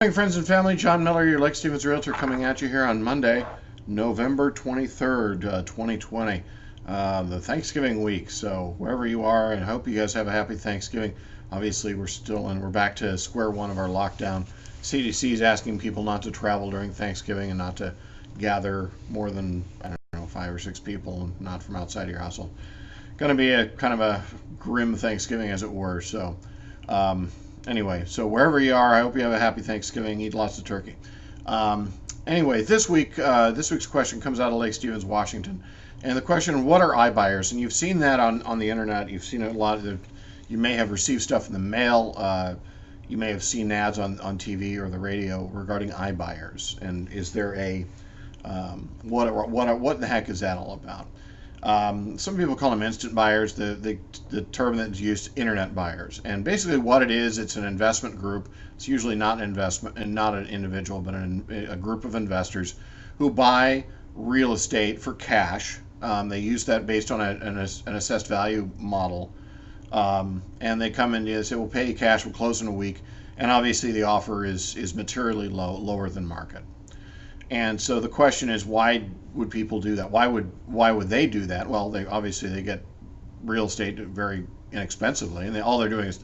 Morning, friends and family. John Miller, your Lake Stevens Realtor, coming at you here on Monday, November 23rd, 2020, the Thanksgiving week. So wherever you are, I hope you guys have a happy Thanksgiving. Obviously, we're back to square one of our lockdown. CDC is asking people not to travel during Thanksgiving and not to gather more than, I don't know, 5 or 6 people, and not from outside of your household. Going to be a kind of a grim Thanksgiving, as it were. So. Anyway, so wherever you are, I hope you have a happy Thanksgiving. Eat lots of turkey. Anyway, this week's question comes out of Lake Stevens, Washington, and the question: what are iBuyers? And you've seen that on the internet. You've seen a lot of you may have received stuff in the mail. You may have seen ads on TV or the radio regarding iBuyers. And is there a what the heck is that all about? Some people call them instant buyers. The term that's used, internet buyers. And basically what it is, it's an investment group. It's usually not an investment and not an individual, but a group of investors who buy real estate for cash. They use that based on an assessed value model. And they come in and say, we'll pay you cash, we'll close in a week. And obviously the offer is materially lower than market. And so the question is, why would people do that? Why would they do that? Well, they get real estate very inexpensively, and all they do is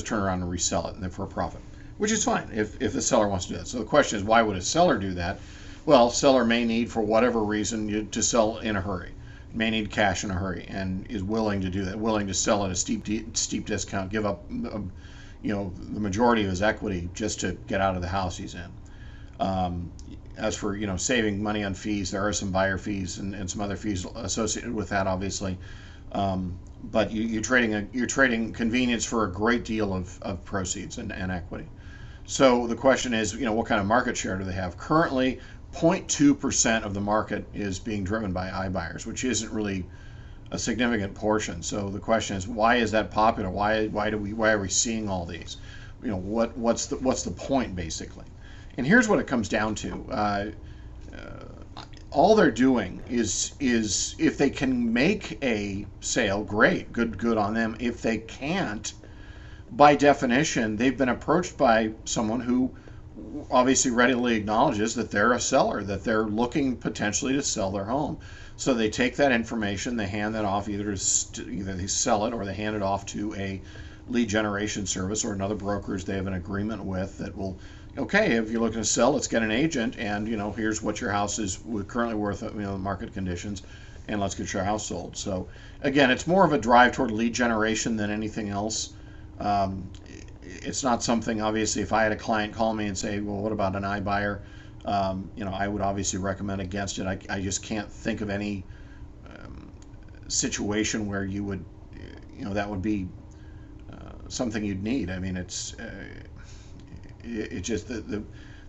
turn around and resell it for a profit, which is fine if the seller wants to do that. So the question is, why would a seller do that? Well, seller may need, for whatever reason, to sell in a hurry, may need cash in a hurry, and is willing to do that, willing to sell at a steep discount, give up the majority of his equity just to get out of the house he's in. As for saving money on fees, there are some buyer fees and some other fees associated with that, obviously. But you're trading convenience for a great deal of proceeds and equity. So the question is, what kind of market share do they have? Currently, 0.2% of the market is being driven by iBuyers, which isn't really a significant portion. So the question is, why is that popular? Why are we seeing all these? What's the point, basically? And here's what it comes down to. All they're doing is if they can make a sale, great, good on them. If they can't, by definition, they've been approached by someone who obviously readily acknowledges that they're a seller, that they're looking potentially to sell their home. So they take that information, they hand that off, either they sell it or they hand it off to a lead generation service or another brokers they have an agreement with that will, okay, if you're looking to sell, let's get an agent, and here's what your house is currently worth, market conditions, and let's get your house sold. So again, it's more of a drive toward lead generation than anything else. It's not something, obviously, if I had a client call me and say, well, what about an iBuyer? I would obviously recommend against it. I just can't think of any situation where you would, that would be something you'd need. I mean, it's just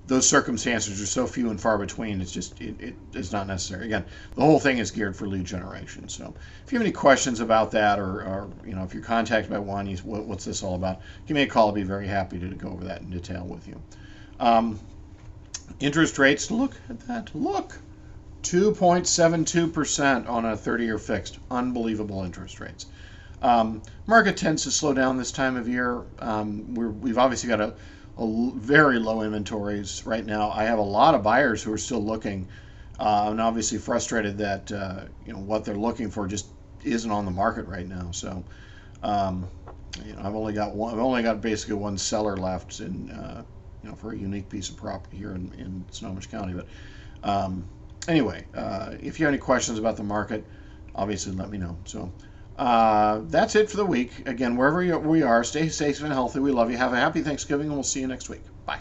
those circumstances are so few and far between. It's not necessary. Again, the whole thing is geared for lead generation. So if you have any questions about that, or if you're contacted by one, what's this all about? Give me a call. I'll be very happy to go over that in detail with you. Interest rates. Look at that. Look, 2.72% on a 30-year fixed. Unbelievable interest rates. Market tends to slow down this time of year. We've obviously got a very low inventories right now. I have a lot of buyers who are still looking, and obviously frustrated that what they're looking for just isn't on the market right now. So I've only got basically one seller left for a unique piece of property here in Snohomish County. But anyway, if you have any questions about the market, obviously let me know. So that's it for the week. Again, wherever we are, stay safe and healthy. We love you. Have a happy Thanksgiving, and we'll see you next week. Bye.